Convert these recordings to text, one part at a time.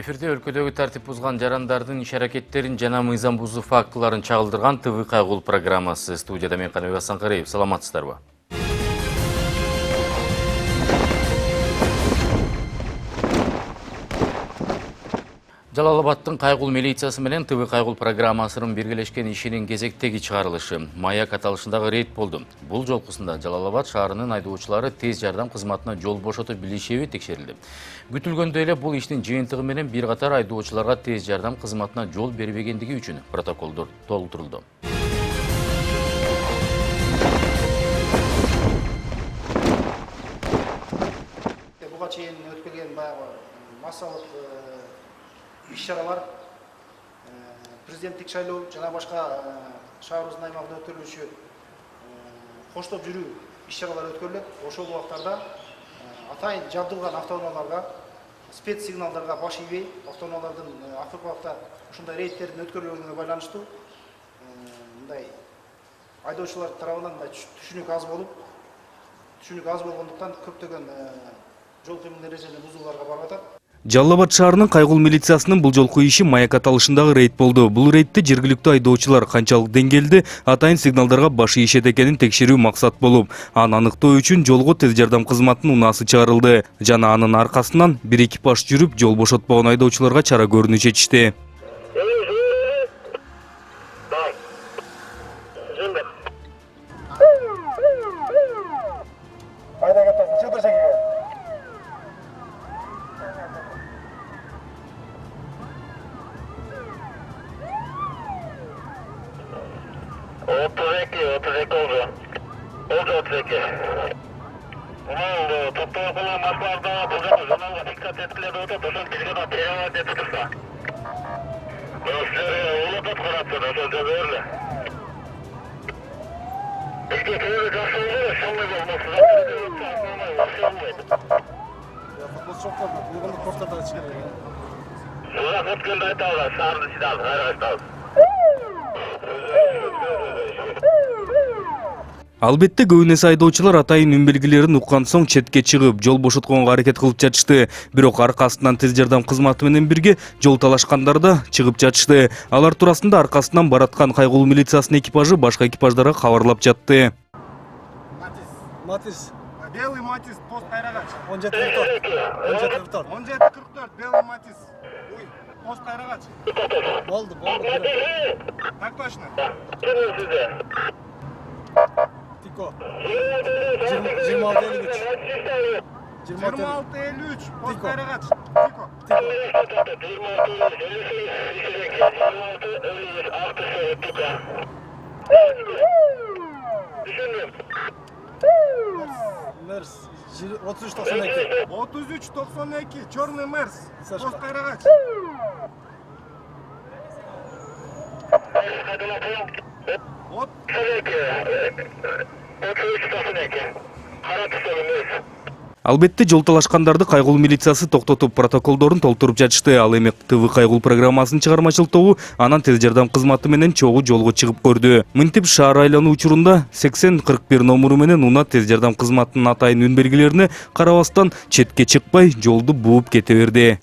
Эфирде өлкөдөгү тартип бузган жарандардын иш аракеттерин жана мыйзам бузуу фактыларын чагылдырган ТВ Кайгул программасы. Студияда мен Каныбек Асанкариев. Саламатсыздарбы? Жалал-Абадтын Кайгул милициясы менен ТВ Кайгул программасынын биргелешкен ишинин кезектеги чыгарылышы Маяк аталышындагы рейд болду. Бул жолкусунда Жалал-Абад шаарынын айдоочулары тез жардам кызматына жол бошото билишеби текшерилди. Күтүлгөндөй эле бул иштин жыйынтыгы менен бир катар айдоочуларга тез жардам кызматына жол бербегендиги үчүн протоколдор толтурулду. Буга чейин өткөргөн баягы массалык иш-чаралар, президенттик шайлоо жана башка шаарыбыздын аймагында өткөрүлүшү коштоп жүрүү иш-чаралар өткөрүлөт. Ошол убактарда атайын жабдылган автоунааларга, спец сигналдарга баш ийбей, автоунаалардын акыркы убакта ушундай рейдтердин өткөрүлгөнүнө байланыштуу мындай айдоочулар тарабынан түшүнүк аз болгондуктан көптөгөн жол кыймыл эрежелерин бузууларга барып атат. Жалал-Абад шаарынын Кайгул милициясынын бул жолку иши Маяк аталышындагы рейд болду. Бул рейдте жергиликтүү айдоочулар канчалык деңгээлде атайын сигналдарга баш ийишет экенин текшерүү максат болуп, аны аныктоо үчүн жолго тез жардам кызматынын унаасы чыгарылды. Жана анын аркасынан бир экипаж жүрүп, жол бошотпогон айдоочуларга чара көрүүнү чечишти. Албетте көбүн эсе айдоочулар атайын үн белгилерин уккан соң четке чыгып, жол бошотконго аракет кылып жатышты. Бирок аркасынан тез жардам кызматы менен бирге жол талашкандар да чыгып жатышты. Алар туурасында аркасынан бараткан Кайгул милициясынын экипажы башка экипаждарга кабарлап жатты. Матис. Белый Матис, пост Кайрагач. 17:44. 17:44, белый Матис. Пост Кайрагач. Болду. Так точно. Тико. 26:53. 26:53, пост Тико. Кайрагач. Тико. Мерс. 33:92. 33:92, черный Мерс, пост Кайрагач. Албетте жол талашкандарды Кайгул милициясы токтотуп протоколдорун толтуруп жатышты. Ал эми ТВ Кайгул программасынын чыгармачылык тобу анан тез жардам кызматы менен чогуу жолго чыгып көрдү. Мынтип шаар айлануу учурунда 8041 номуру менен уна тез жардам кызматынын атайын үн белгилерине карабастан четке чыкпай жолду бууп кете берди.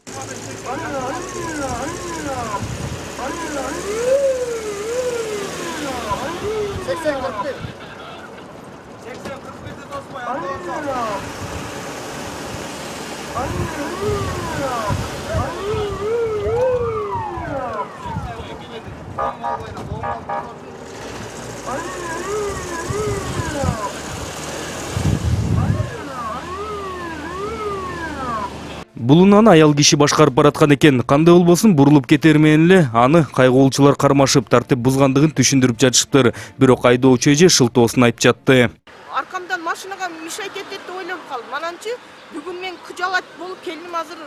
Бул унааны аял киши башкарып бараткан экен. Кандай болбосун бурулуп кетери менен эле аны кайгуулчулар кармашып тартип бузгандыгын түшүндүрүп жатышыптыр. Бирок айдоочу эже шылтоосун айтып жатты. Аркамдан машинага мешать этет деп ойлоп калдым. Ананчы бүгүн мен кыжалат болуп келдим, азыр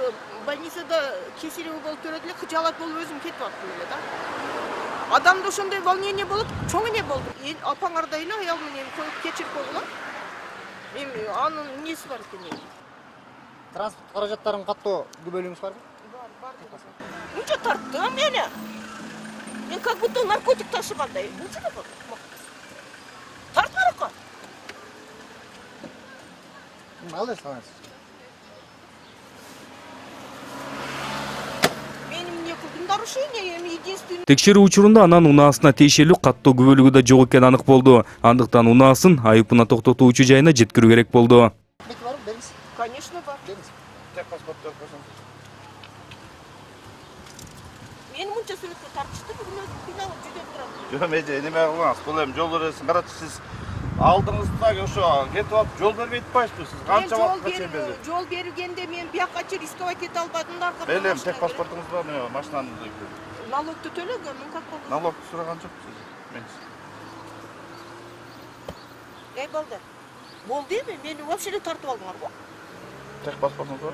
больницада кесарево болуп төрөдү эле, кыжалат болуп өзүм кетип аттым эле да. Адамда ошондой волнение болуп, чоң эне болду. Апаңардай эле аял менен коюп кечирип койгула. Эми анын эмнеси бар экен? Транспорт каражаттарын каттоо күбөлүңүз барбы? Бар. Ничего тарттым мени. Мен как будто наркотик ташыгандай. Ничего бар? Тартмаракка. Алыңыз. нарушение эми единственное. Текшерүү учурунда анан унаасына тиешелүү каттоо күбөлүгү да жок экени анык болду. Андыктан унаасын айыпына токтотуучу жайына жеткирүү керек болду. Конечно бар. Мен мынча сүрөткө тартышты, бүгүн өзүм кыйналып жүдөп турам. Жок, эже, неме кылыңыз? Бул эми жол бересиң, карачы сиз алдыңызда ошо кетип алып жол бербей атпайсызбы сиз? Канча убакытка чейин бердиңиз? Жол бергенде мен бияка чейин рисковать эте албадым да. Белем, тех паспортуңуз бар, неме машинаны Налогты төлөгөнмүн, как болду? налогду сураган жоксуз. Мен Эй, балдар. Болду эми, мени вообще эле тартып алдыңар го. тех паспортуңуз бар?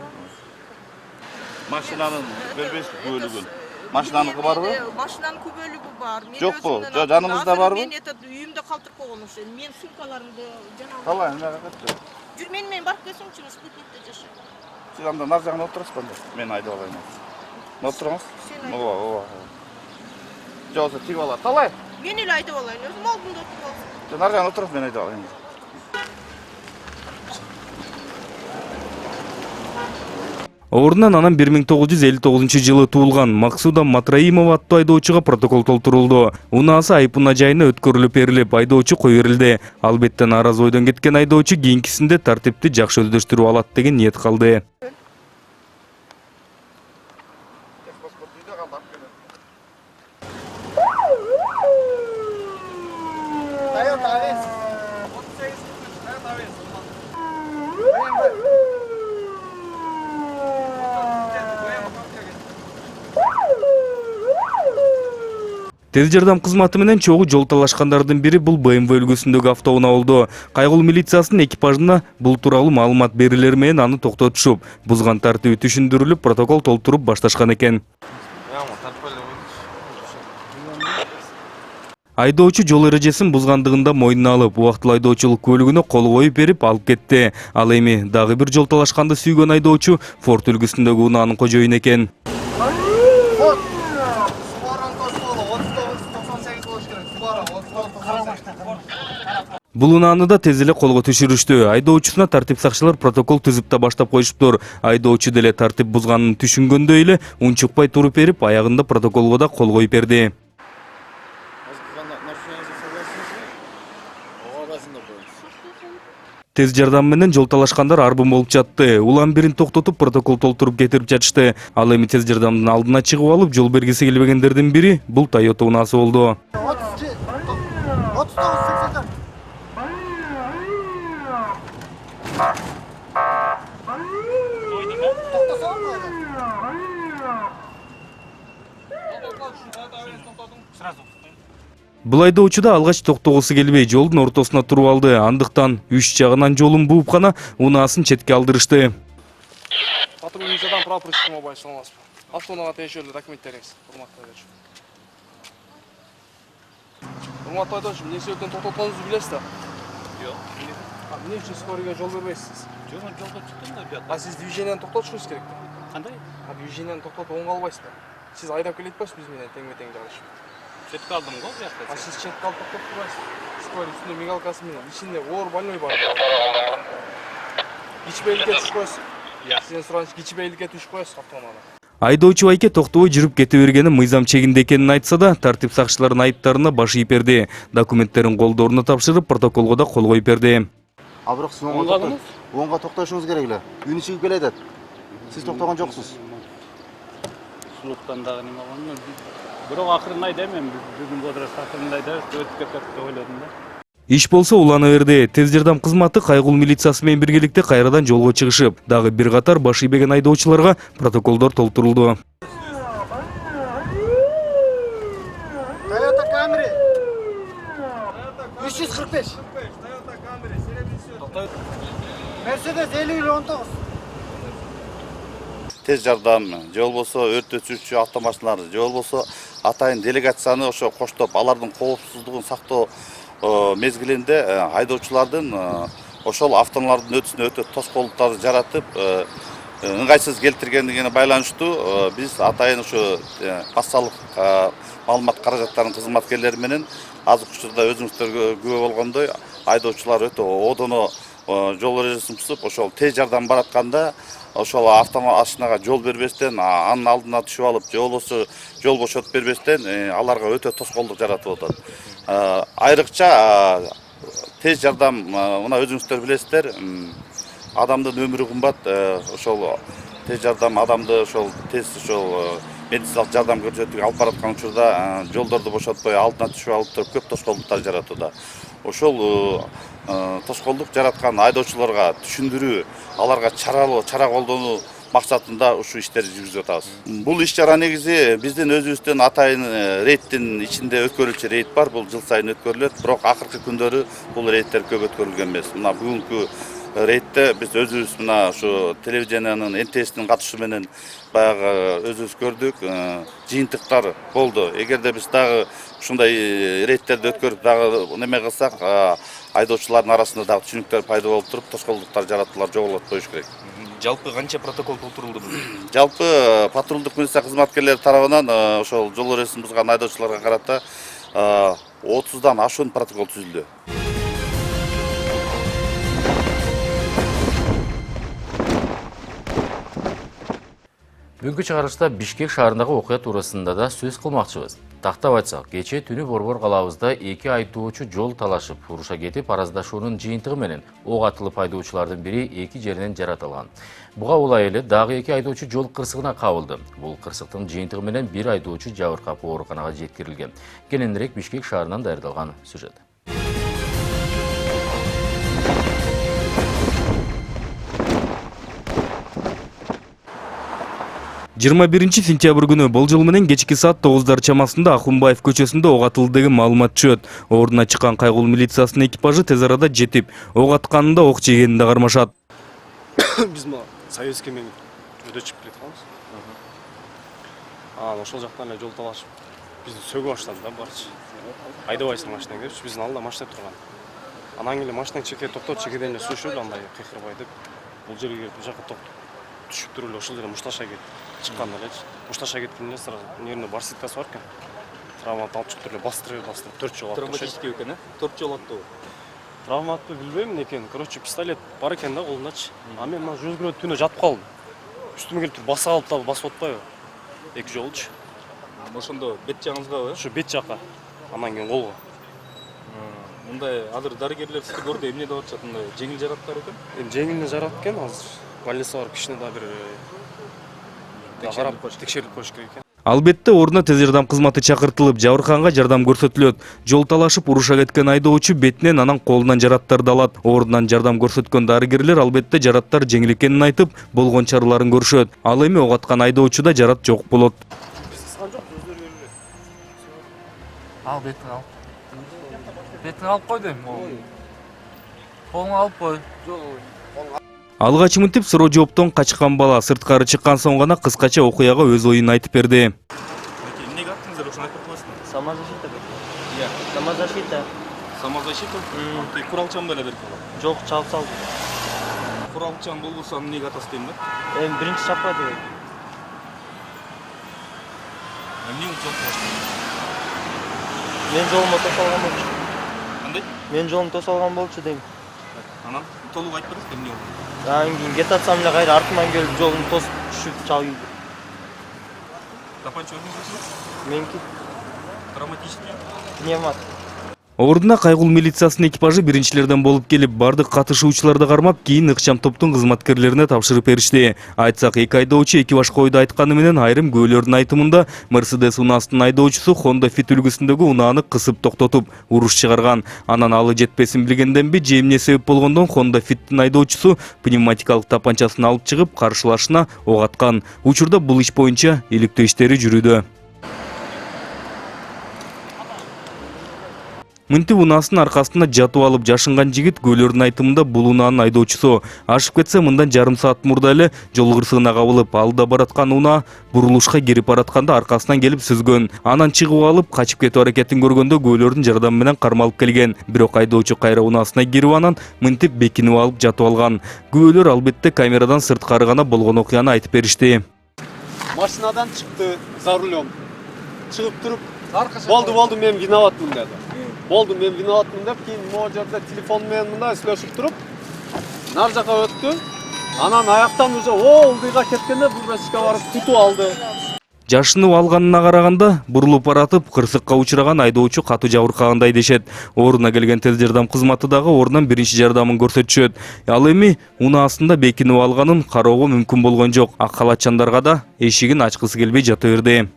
Машинанын бербейсизби күбөлүгүн? Машинанын барбы? Машинанын күбөлүгү бар. Жокпу? Жаныңызда барбы? Мен этот үйүмдө калтырып койгон ошо. Мен сумкаларымды жанагы. Калай, эмне кетти? Жүр, мен барып келсеңчи, спутникте жашайм. Сиз анда нар жагына отурасызбы анда? Мен айдап алайын. Отуруңуз? Ооба. Жолсо тигип алат. Калай? Мен эле айдап алайын, өзүм алдымда отуруп алсам. Нар жагына отуруп мен айдап алайын. Ордунан анан 1959 туулган Максуда Матраимова аттуу айдоочуга протокол толтурулду. Унаасы айыпына жайына өткөрүлүп берилип, айдоочу кое берилди. Албетте нааразы ойдон кеткен айдоочу кийинкисинде тартипти жакшы өздөштүрүп алат деген ниет калды. Тез жардам кызматы менен чогуу жол талашкандардын бири бул БМВ үлгүсүндөгү автоунаа болду. Кайгыл милициясынын экипажына бул тууралуу маалымат берилер менен аны токтотушуп, бузган тартиби түшүндүрүлүп, протокол толтуруп башташкан экен. Айдоочу жол эрежесин бузгандыгында мойнуна алып, убактылуу айдоочулук көлүгүнө кол коюп берип алып кетти. Ал эми дагы бир жол талашканды сүйгөн айдоочу Форд үлгүсүндөгү унаанын кожоюну экен. Бул унааны да тез эле колго түшүрүштү. Айдоочусуна тартип сакчылар протокол түзүп да баштап коюшуптур. Айдоочу деле тартип бузганын түшүнгөндөй эле унчукпай туруп берип, аягында протоколго да кол коюп берди. Тез жардам менен жол талашкандар арбын болуп жатты. Улам бирин токтотуп протокол толтуруп кетирип жатышты. Ал эми тез жардамдын алдына чыгып алып, жол бергиси келбегендердин бири бул Toyota унаасы болду. Бул айдоочу да алгач токтогусу келбей жолдун ортосуна туруп алды. Андыктан үч жагынан жолун бууп гана унаасын четке алдырышты. Патрульный задам прапорщик мобайл саламатсызбы. Автоунаага тиешелүү документтериңиз, урматтуу айдоочу. Урматтуу айдоочу, эмне себептен токтотконуңузду билесиз да? Жок. Эмне үчүн скорыйга жол бербейсиз? Жок, жолго чыктым да бияка. Сиз движенияны токтотушуңуз керек да. Кандай? Движенияны токтотуп оңго албайсыз да. Сиз айдап келе атпайсызбы биз менен теңме-тең жагышып? Четке алдым го бияка. Сиз четке алып токтотуп турбайсыз. Скорый үстүндө мигалкасы менен ичинде оор больной бар. Кичбейликке түшүп коесуз. Сизден сураныч кичбейликке түшүп коесуз автоунаада. Айдоочу байке токтобой жүрүп кете бергени мыйзам чегинде экенин айтса да, тартип сакчыларынын айыптарына баш ийип берди. Документтерин колдоруна тапшырып, протоколго да кол коюп берди. А бирок сиз оңго токтошуңуз керек эле. Үнү чыгып келет. Сиз токтогон жоксуз. Сулуктан дагы неме болгон. Бирок акырын айдайм мен бүгүн бодурас акырын айдап өтүп кетет деп ойлодум да. Иш болсо улана берди. Тез жардам кызматы кайгыл милициясы менен биргеликте кайрадан жолго чыгышып, дагы бир катар баш ийбеген айдоочуларга протоколдор толтурулду. Toyota Camry 345. Mercedes 5019. Тез жардам, же болбосо өрт өчүрүүчү автомашиналар, же болбосо атайын делегацияны ошо коштоп, алардын коопсуздугун сактоо мезгилинде айдоочулардын ошол автоунаалардын өтүшүнө өтө тоскоолдуктарды жаратып, ыңгайсыз келтиргендигине байланыштуу биз атайын ошо кассалык маалымат каражаттарынын кызматкерлери менен азыркы учурда өзүңүздөр күбө болгондой айдоочулар өтө одоно жол эрежесин бузуп ошол тез жардам баратканда ошол автомашинага жол бербестен анын алдына түшүп алып же болбосо жол бошотуп бербестен аларга өтө тоскоолдук жаратып атат. Айрыкча тез жардам мына өзүңүздөр билесиздер, адамдын өмүрү кымбат, ошол тез жардам адамды ошол тез ошол медициналык жардам көрсөтүүгө алып бараткан учурда жолдорду бошотпой алдына түшүп алып туруп көп тоскоолдуктар жаратууда. Ошол тоскоолдук жараткан айдоочуларга түшүндүрүү, аларга чара колдонуу максатында ушул иштерди жүргүзүп атабыз. Бул иш-чара негизи биздин өзүбүздүн атайын рейдтин ичинде өткөрүлчү рейд бар. Бул жыл сайын өткөрүлөт, бирок акыркы күндөрү бул рейдтер көп өткөрүлгөн эмес. Мына бүгүнкү рейдте биз өзүбүз мына ушу телевидениянын НТСнин катышуу менен баягы өзүбүз көрдүк, жыйынтыктар болду. Эгерде биз дагы ушундай рейдтерди өткөрүп дагы неме кылсак, айдоочулардын арасында дагы түшүнүктөр пайда болуп туруп, тоскоолдуктар жаратуулар жоголот коюш керек. Жалпы канча протокол толтурулду? Жалпы патрулдук милиция кызматкерлери тарабынан ошол жол эрежесин бузган айдоочуларга карата 30дан ашуун протокол түзүлдү. Бүгүнкү чыгарылышта Бишкек шаарындагы окуя туурасында да сөз кылмакчыбыз. Тактап айтсак, кечээ түнү Борбор калаабызда 2 айдоочу жол талашып, уруша кетип, араздашуунун жыйынтыгы менен ок атылып айдоочулардын бири 2 жеринен жаратылган. Буга улай эле дагы 2 айдоочу жол кырсыгына кабылды. Бул кырсыктын жыйынтыгы менен 1 айдоочу жабыркап ооруканага жеткирилген. Кененирээк Бишкек шаарынан даярдалган сюжет. 21 сентябрь күнү болжол менен кечки саат 9 чамасында Ахунбаев көчөсүндө ок атылды деген маалымат түшөт. Ордуна чыккан кайгылуу милициясынын экипажы тез арада жетип, ок атканында ок жегенин да кармашат. Биз мына советский менен өтө чыгып кеткенбиз. Ошол жактан эле жол талашып, бизди сөгө баштады да барчы. Айдабайсың машинаны депчи, биздин алдыда машина турган. Анан келе машинаны чекке токтот, чекеден эле сүрүшүп андай кыйкырбай деп, бул жерге келип, бул жака токтоп, түшүп туруп эле ошол жерден мушташа кетип чыккан элечи. Мушташа кеткенде сразу нервный барсеткасы бар экен. Травмат алып чыгып туруп эле бастырып 4 жол атты. Травматический экен, 4 жол атты. Травматты билбейм экен. Короче, пистолет бар экен да колундачы. А мен мына жүз күнөө түнү жатып калдым. Үстүмө келип туруп баса алып да басып атпайбы? 2 жолчу. Ошондо бет жагыңызгабы? Ушу бет жакка. Анан кийин колго. Мындай азыр дарыгерлер сизди көрдү, эмне деп атышат, мындай жеңил жараттар экен? Эми жеңилине жарат экен азыр. Больница бар, кичине да бир текшерип коюш керек экен. Албетте ордуна тез жардам кызматы чакыртылып, жабыркаганга жардам көрсөтүлөт. Жол талашып уруша кеткен айдоочу бетинен анан колунан жараттарды алат. Ордунан жардам көрсөткөн дарыгерлер албетте жараттар жеңил экенин айтып, болгон чараларын көрүшөт. Ал эми ок аткан айдоочуда жарат жок болот. Ал бетин ал. Бетин алып кой дейм. Колуңа алып кой. Алгач мынтип суроо жооптон качкан бала сырткары чыккан соң гана кыскача окуяга өз оюн айтып берди. Эмнеге аттыңыздар, ошону айтып коесуң? Самозащита. Иә. Самозащита. Самозащита? Куралчан беле берип калат. Жок, чалып салды. Куралчан болбосо эмнеге атасыз дейм да? Эми биринчи чаппады. Эмне үчүн чалып? Мен жолума тосалган болчу. Кандай? Мен жолум тосалган болчу дейм. Анан толук айтпадыңыз эмне болду? Анан кийин кетатсам эле кайра артыман келип жолумду тосуп түшүп чалып. Тапанча өзүңүз? Меники Травматический? пневмат. Ордуна кайгылуу милициясынын экипажы биринчилерден болуп келип, бардык катышуучуларды кармап, кийин ыкчам топтун кызматкерлерине тапшырып беришти. Айтсак, 2 айдоочу 2 башка ойду айтканы менен айрым күбөлөрдүн айтымында Mercedes унаасынын айдоочусу Honda Fit үлгүсүндөгү унааны кысып токтотуп, уруш чыгарган. Анан алы жетпесин билгенденби, же эмне себеп болгондон Honda Fit'тин айдоочусу пневматикалык тапанчасын алып чыгып, каршылашына ок аткан. Учурда бул иш боюнча иликтөө иштери жүрүүдө. Мынтип унаасынын аркасында жатып алып жашынган жигит күбөлөрдүн айтымында бул унаанын айдоочусу. Ашып кетсе мындан жарым саат мурда эле жол кырсыгына кабылып, алдыда бараткан унаа бурулушка кирип баратканда аркасынан келип сүзгөн. Анан чыгып алып, качып кетүү аракетин көргөндө күбөлөрдүн жардамы менен кармалып келген. Бирок айдоочу кайра унаасына кирип анан мынтип бекинип алып жатып алган. Күбөлөр албетте камерадан сырткары гана болгон окуяны айтып беришти. Машинадан чыкты за рулем. Чыгып туруп, болду мен виноватмын деди. Болду мен виноватмын деп, кийин могу жерде телефон менен мындай сүйлөшүп туруп, нар жака өттү. Анан аяктан уже ылдыйга кеткенде бурбачка барып тутуп алды. Жашынып алганына караганда бурулуп баратып кырсыкка учураган айдоочу катуу жабыркагандай дешет. Ордуна келген тез жардам кызматы дагы ордунан биринчи жардамын көрсөтүшөт. Ал эми унаасында бекинип алганын кароого мүмкүн болгон жок. Ак халатчандарга да эшигин ачкысы келбей жата берди.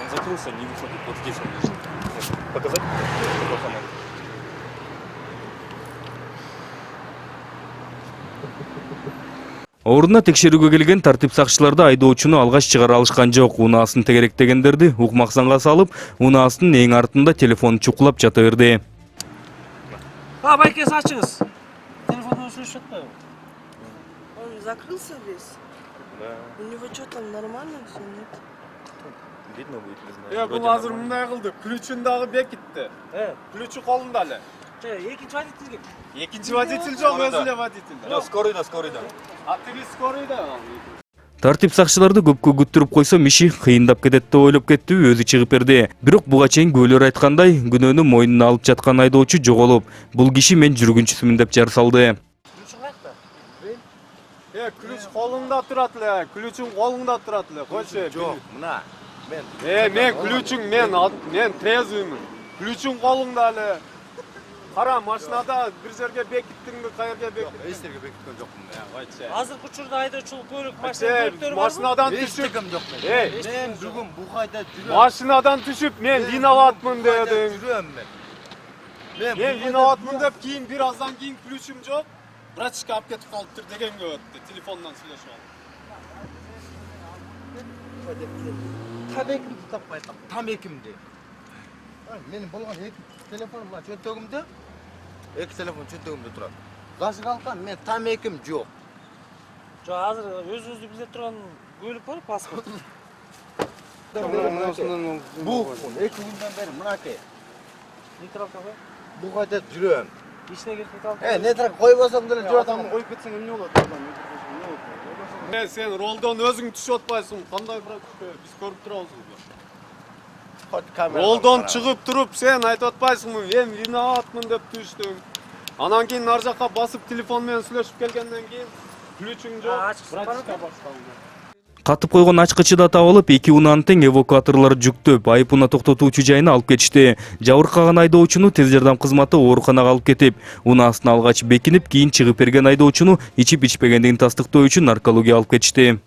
Закрылся, не выходит. Вот здесь он лежит. Показать? Ордуна текшерүүгө келген тартип сакчылары да айдоочуну алгач чыгара алышкан жок. Унаасын тегеректегендерди укмаксанга салып, унаасынын эң артында телефон чукулап жата берди. Байкес ачыңыз. Телефондан слышит атпайбы? Он закрылся весь? Да. У него что там нормально все, нет? Видно будет, не знаю. Бул азыр мындай кылды. Ключун дагы бекитти. Ключу колунда эле. Экинчи водительге. Экинчи водитель жок, өзү эле водитель. Скорыйда. А тиги скорыйда. Тартип сакчыларды көпкө күттүрүп койсо иши кыйындап кетет деп ойлоп кеттиби, өзү чыгып берди. Бирок буга чейин күбөлөр айткандай, күнөөнү мойнуна алып жаткан айдоочу жоголуп, бул киши мен жүргүнчүсүмүн деп жар салды. Ключ колуңда турат эле. Ключуң колуңда турат эле. Койчу. Жок, мына. Мен ключуң мен трезвыймын. Ключуң колуңда эле. Кара, машинада бир жерге бекиттиңби, каерге бекиттиң? Эч жерге бекиткен жокмун. Койчу. Азыркы учурда айдоочулук көлүк машина көлүктөрү бар. Машинадан Эч түшүп. жерге жок. Мен бүгүн бу кайда жүрөм. Машинадан түшүп мен виноватмын дедим. Жүрөм мен. Мен виноватмын деп кийин бир аздан кийин ключум жок. Врачка алып кетип калыптыр дегенге өттү. Телефондан сүйлөшүп алдым. Табекимди таппай калдым. Тамекимди. Менин болгон эки телефонум бар чөнтөгүмдө. Эки телефон чөнтөгүмдө турат. Гашык алган, мен тамеким жок. Жок, азыр өзүңүздү биле турган көлүк бар, паспорт. Бу эки күндөн бери мынакей. Нейтралка бар. Бу кайда жүрөм. Ичине кирип нейтралка. Нейтралка койбосоң деле жүрөт ам. Коюп кетсең эмне болот? Сен ролдон өзүң түшүп атпайсың. Кандай биз көрүп турабыз. Ролдон чыгып туруп сен айтып атпайсыңбы? Мен виноватмын деп түштүң. Анан кийин нар жакка басып телефон менен сүйлөшүп келгенден кийин ключуң жок. Врачка башталды. Катып койгон ачкычы да табылып, эки унааны тең эвакуаторлор жүктөп, айыпына токтотуучу жайына алып кетишти. Жабыркаган айдоочуну тез жардам кызматы ооруканага алып кетип, унаасына алгач бекинип, кийин чыгып берген айдоочуну ичип-ичпегендигин тастыктоо үчүн наркология алып кетишти.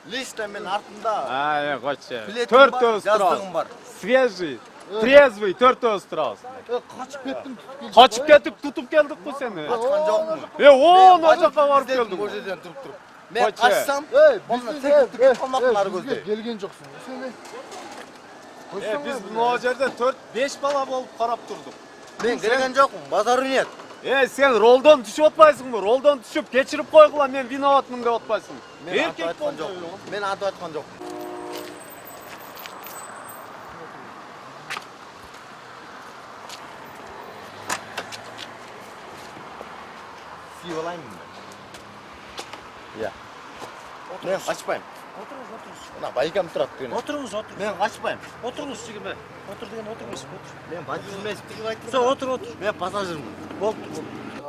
Лично мен артында койчу. билетим бар, Төртөөбүз жаздыгым бар. Свежий, трезвый, төртөөбүз турабыз. Качып кеттим. Качып кетип тутуп келдик го сени. Качкан жокмун. О, жака барып келдим. О жерден туруп. Мен качсам, биздин секиптик комактары көздөй. Келген жоксуң. Сен Биз могу жерде 4-5 бала болуп карап турдук. мен келген жокмун, базар нет. Сен ролдон түшүп атпайсыңбы? Ролдон түшүп кечирип койгула, мен виноватмын деп атпайсың. Эркек болду. Мен атып айткан жокмун. Сүй алайынбы мен? Иә. Мен качпайм. Отуруңуз. Мына байкам турат деген. Отуруңуз. Мен качпайм. Отуруңуз жигиме. Отур деген отурмайсыз. Мен водитель эмес, тиги айтып. Все, отур. Мен пассажирмин. Болду.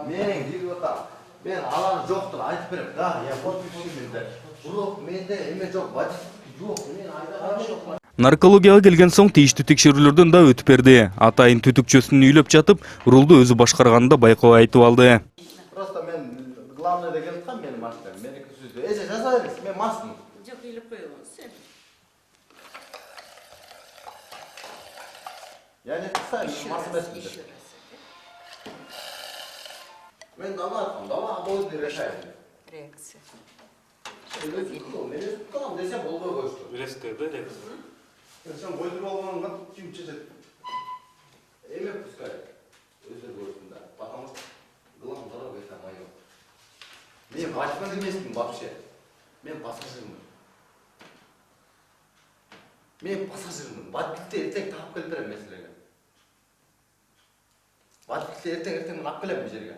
Менин жигип атам. Мен алар жоктур айтып берем. Да, я подписчимин да. Бирок менде эме жок, водитель жок. Мен айдаган жокмун. Наркологияга келген соң тийиштүү текшерүүлөрдөн да өтүп берди. Атайын түтүкчөсүн үйлөп жатып, рулду өзү башкарганын да байкоо айтып алды. Просто мен главныйда келип калдым, менин машинам. Меники сүздү. Жаза бересиз, мен маспын. Жок, үйлөп койгонсуз. Я не писаю, мас эмесмин. Мен давай айткам, давай обоюдный решаем. Реакция. Мен өзүм кылам десем болбой коюшту. Резкая, да, реакция? Сен бойдуруп алганга ким чечет? Эме пускай. Өздөрү көрсүн да. Потому что главное это моё. Мен водитель эмесмин вообще. Мен пассажирмин. Водитель эртең таап келип берем меселеге. Водитель эртең мен алып келем бул жерге.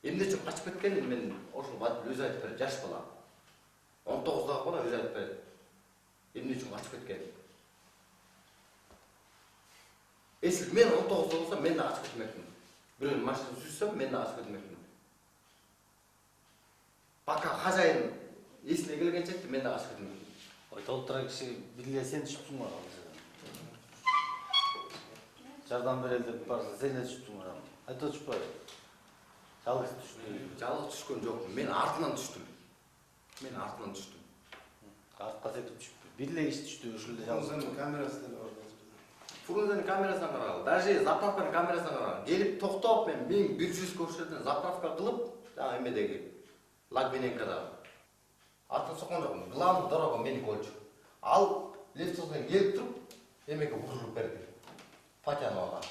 Эмне үчүн качып кеткенин мен ошол водитель өзү айтып берет, жаш бала. 19-дагы бала өзү айтып берет. Эмне үчүн качып кеткенин. Если мен 19 болсом, мен да качып кетмекмин. Біреудің машинасын сүрсем, мен ашып кетмекпін. Пока хозяин есіне келген шекті, мен ашып кетмекпін. Ой, толтыра киши биле сен түшүптүң го. Жардам берели деп барса сен эле түшүптүң го. Айтып отурпайбы? Жалгыз түштүм. Жалғыз түшкен жоқпын, мен артынан түштім. Артқа секип түшүптү. Билле киши түштү, ушул эле жалгыз. Фурунзаның камерасынан қарағал, даже заправканың камерасынан қарағал. Келіп тоқтап, мен 1100 көшеден заправка қылып, жаңа емедегі Лагвиненкадағы. Артын соққан жоқпын, главный дорога менікі өлчі. Ал лефтосынан келіп тұрып, емеге бұрылып берді. Патяноваға.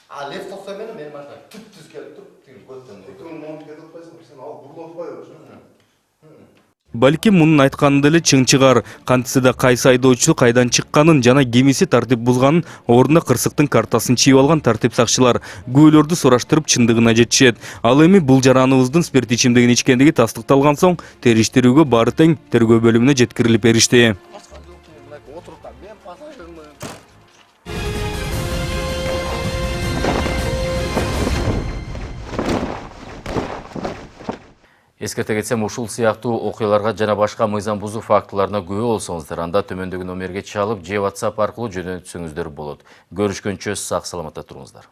А лефтоса мен машина түп-түз келіп тұрып, тегін көттен ұрды. Тұрын оны кетіп отпайсың, сен алып бұрылып отпай. Балким мунун айтканы деле чың чыгар. Кантсе да кайсы айдоочу кайдан чыкканын жана кемиси тартип бузганын, ордуна кырсыктын картасын чийип алган тартип сакчылар күбөлөрдү сураштырып чындыгына жетишет. Ал эми бул жараныбыздын спирт ичимдигин ичкендиги тастыкталган соң териштирүүгө баары тең тергөө бөлүмүнө жеткирилип беришти. Эскерте кетсем, ушул сыяктуу окуяларга жана башка мыйзам бузуу фактыларына күбө болсоңуздар, анда төмөндөгү номерге чалып же WhatsApp аркылуу жөнөтсөңүздөр болот. Көрүшкөнчө сак саламатта туруңуздар.